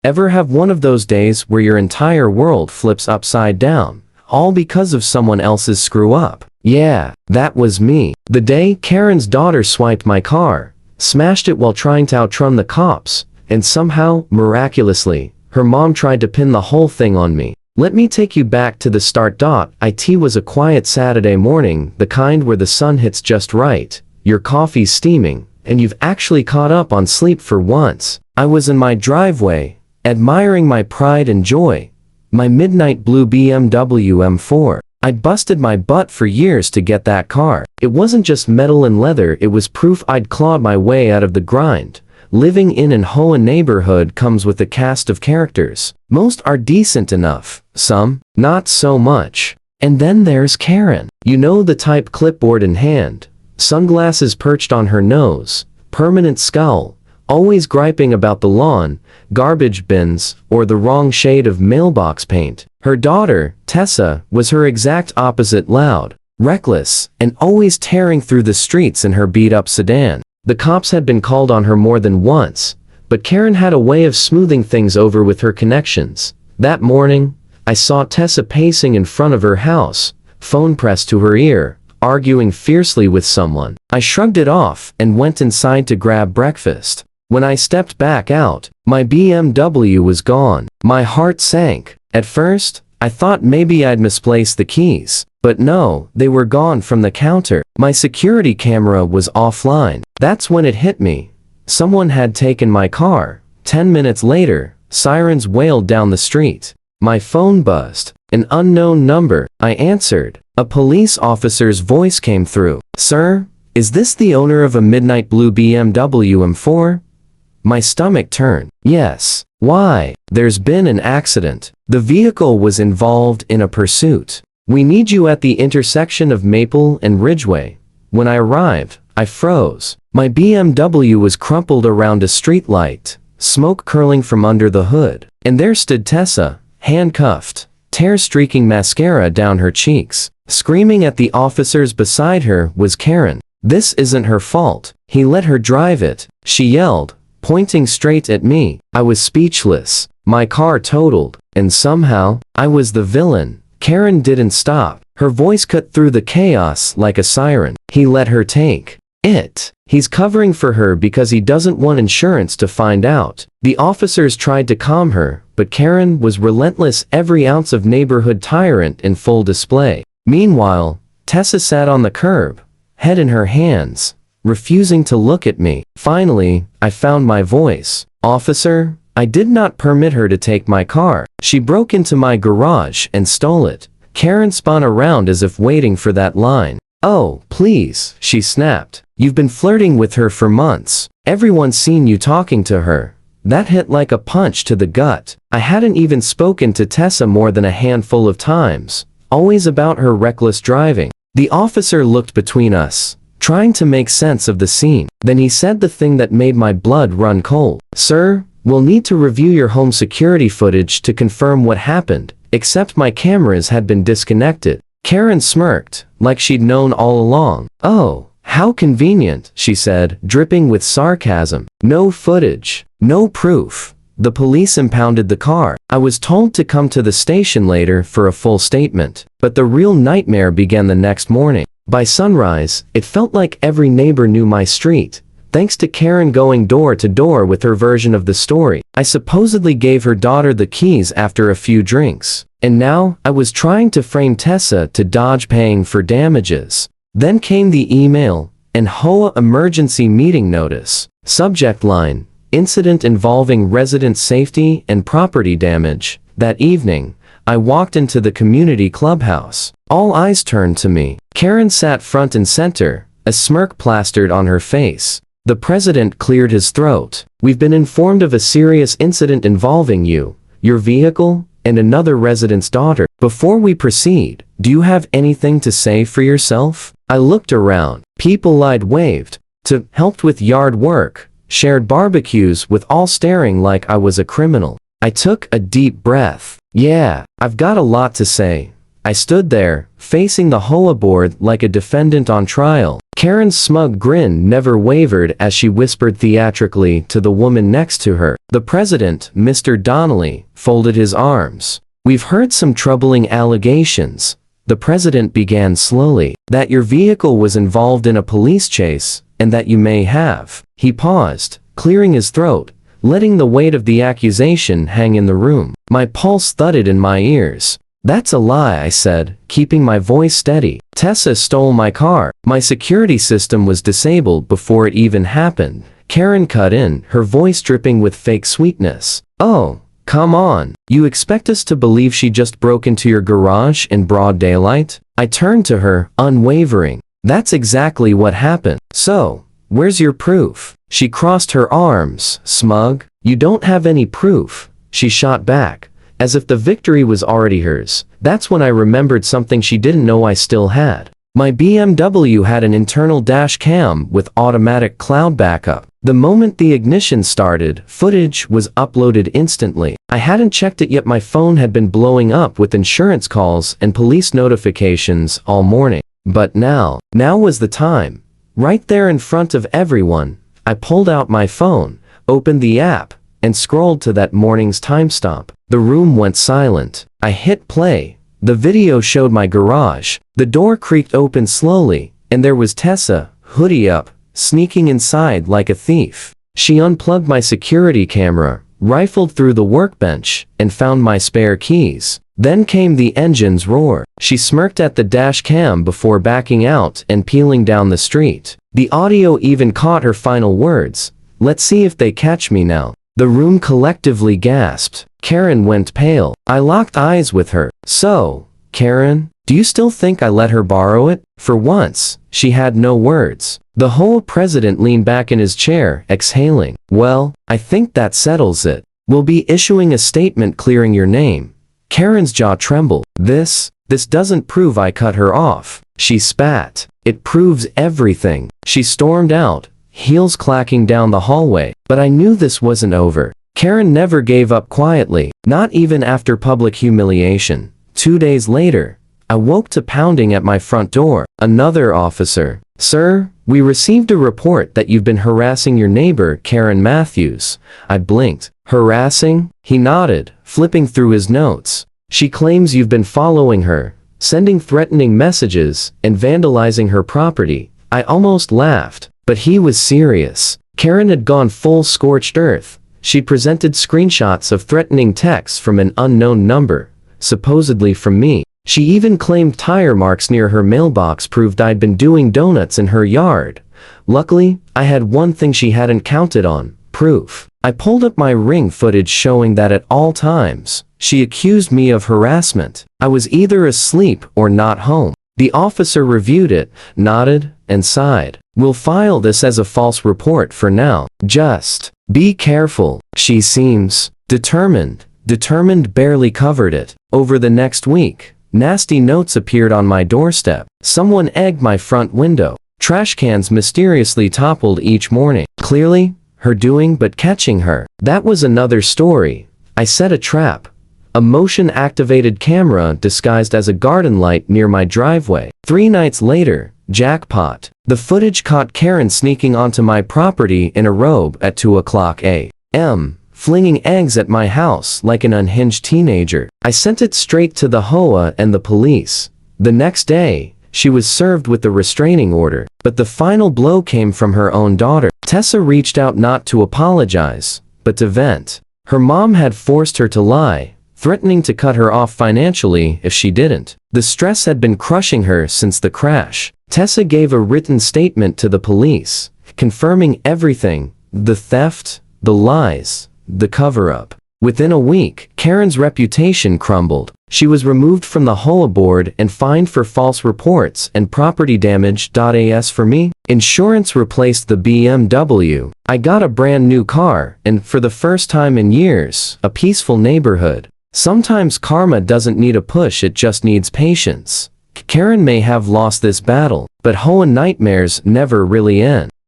Ever have one of those days where your entire world flips upside down, all because of someone else's screw-up? Yeah, that was me. The day Karen's daughter swiped my car, smashed it while trying to outrun the cops, and somehow, miraculously, her mom tried to pin the whole thing on me. Let me take you back to the start. It was a quiet Saturday morning, the kind where the sun hits just right, your coffee's steaming, and you've actually caught up on sleep for once. I was in my driveway, admiring my pride and joy, my midnight blue BMW M4. I'd busted my butt for years to get that car. It wasn't just metal and leather, it was proof I'd clawed my way out of the grind. Living in an HOA neighborhood comes with a cast of characters. Most are decent enough, some, not so much. And then there's Karen. You know the type, clipboard in hand, sunglasses perched on her nose, permanent scowl, always griping about the lawn, garbage bins, or the wrong shade of mailbox paint. Her daughter, Tessa, was her exact opposite, loud, reckless, and always tearing through the streets in her beat-up sedan. The cops had been called on her more than once, but Karen had a way of smoothing things over with her connections. That morning, I saw Tessa pacing in front of her house, phone pressed to her ear, arguing fiercely with someone. I shrugged it off and went inside to grab breakfast. When I stepped back out, my BMW was gone. My heart sank. At first, I thought maybe I'd misplaced the keys. But no, they were gone from the counter. My security camera was offline. That's when it hit me. Someone had taken my car. 10 minutes later, sirens wailed down the street. My phone buzzed. An unknown number. I answered. A police officer's voice came through. "Sir, is this the owner of a midnight blue BMW M4? My stomach turned. Yes. Why? There's been an accident. The vehicle was involved in a pursuit. We need you at the intersection of Maple and Ridgeway. When I arrived, I froze. My BMW was crumpled around a streetlight, smoke curling from under the hood. And there stood Tessa, handcuffed, tear streaking mascara down her cheeks. Screaming at the officers beside her was Karen. This isn't her fault. He let her drive it, she yelled, pointing straight at me. I was speechless. My car totaled, and somehow, I was the villain. Karen didn't stop. Her voice cut through the chaos like a siren. He let her take it. He's covering for her because he doesn't want insurance to find out. The officers tried to calm her, but Karen was relentless, every ounce of neighborhood tyrant in full display. Meanwhile, Tessa sat on the curb, head in her hands, refusing to look at me. Finally, I found my voice. "Officer, I did not permit her to take my car. She broke into my garage and stole it." Karen spun around as if waiting for that line. "Oh, please," she snapped. "You've been flirting with her for months. Everyone's seen you talking to her." That hit like a punch to the gut. I hadn't even spoken to Tessa more than a handful of times, always about her reckless driving. The officer looked between us, trying to make sense of the scene. Then he said the thing that made my blood run cold. "Sir, we'll need to review your home security footage to confirm what happened, except my cameras had been disconnected." Karen smirked, like she'd known all along. "Oh, how convenient," she said, dripping with sarcasm. "No footage, no proof." The police impounded the car. I was told to come to the station later for a full statement. But the real nightmare began the next morning. By sunrise, it felt like every neighbor knew my street, thanks to Karen going door to door with her version of the story. I supposedly gave her daughter the keys after a few drinks. And now, I was trying to frame Tessa to dodge paying for damages. Then came the email, an HOA emergency meeting notice. Subject line: incident involving resident safety and property damage. That evening, I walked into the community clubhouse. All eyes turned to me. Karen sat front and center, a smirk plastered on her face. The president cleared his throat. "We've been informed of a serious incident involving you, your vehicle, and another resident's daughter. Before we proceed, do you have anything to say for yourself?" I looked around. People I'd waved to, helped with yard work, shared barbecues with, all staring like I was a criminal. I took a deep breath. "Yeah, I've got a lot to say. I stood there, facing the HOA board like a defendant on trial. Karen's smug grin never wavered as she whispered theatrically to the woman next to her. The president, Mr. Donnelly, folded his arms. We've heard some troubling allegations. The president began slowly. That your vehicle was involved in a police chase, and that you may have. He paused, clearing his throat, letting the weight of the accusation hang in the room. My pulse thudded in my ears. That's a lie, I said, keeping my voice steady. Tessa stole my car. My security system was disabled before it even happened. Karen cut in, her voice dripping with fake sweetness. Oh, come on. You expect us to believe she just broke into your garage in broad daylight? I turned to her, unwavering. That's exactly what happened. So, where's your proof? She crossed her arms, smug. You don't have any proof. She shot back, as if the victory was already hers. That's when I remembered something she didn't know I still had. My BMW had an internal dash cam with automatic cloud backup. The moment the ignition started, footage was uploaded instantly. I hadn't checked it yet. My phone had been blowing up with insurance calls and police notifications all morning. But now was the time. Right there in front of everyone, I pulled out my phone, opened the app, and scrolled to that morning's timestamp. The room went silent. I hit play. The video showed my garage. The door creaked open slowly, and there was Tessa, hoodie up, sneaking inside like a thief. She unplugged my security camera, rifled through the workbench, and found my spare keys. Then came the engine's roar. She smirked at the dash cam before backing out and peeling down the street. The audio even caught her final words. Let's see if they catch me now. The room collectively gasped. Karen went pale. I locked eyes with her. So, Karen, do you still think I let her borrow it? For once, she had no words. The HOA president leaned back in his chair, exhaling. Well, I think that settles it. We'll be issuing a statement clearing your name. Karen's jaw trembled. This doesn't prove I cut her off. She spat. It proves everything. She stormed out, heels clacking down the hallway. But I knew this wasn't over. Karen never gave up quietly, not even after public humiliation. 2 days later, I woke to pounding at my front door. Another officer. Sir, we received a report that you've been harassing your neighbor, Karen Matthews. I blinked. Harassing? He nodded, flipping through his notes. She claims you've been following her, sending threatening messages, and vandalizing her property. I almost laughed, but he was serious. Karen had gone full scorched earth. She presented screenshots of threatening texts from an unknown number, supposedly from me. She even claimed tire marks near her mailbox proved I'd been doing donuts in her yard. Luckily, I had one thing she hadn't counted on: proof. I pulled up my Ring footage showing that at all times, she accused me of harassment. I was either asleep or not home. The officer reviewed it, nodded, and sighed. We'll file this as a false report for now. Just be careful. She seems determined. Determined barely covered it. Over the next week, nasty notes appeared on my doorstep. Someone egged my front window. Trash cans mysteriously toppled each morning. Clearly, her doing, but catching her. That was another story. I set a trap. A motion-activated camera disguised as a garden light near my driveway. 3 nights later, jackpot. The footage caught Karen sneaking onto my property in a robe at 2 o'clock a.m., flinging eggs at my house like an unhinged teenager. I sent it straight to the HOA and the police. The next day, she was served with a restraining order, but the final blow came from her own daughter. Tessa reached out not to apologize, but to vent. Her mom had forced her to lie, threatening to cut her off financially if she didn't. The stress had been crushing her since the crash. Tessa gave a written statement to the police, confirming everything: the theft, the lies, the cover-up. Within a week, Karen's reputation crumbled. She was removed from the HOA board and fined for false reports and property damage. As for me, insurance replaced the BMW. I got a brand new car, and for the first time in years, a peaceful neighborhood. Sometimes karma doesn't need a push, it just needs patience. Karen may have lost this battle, but HOA nightmares never really end.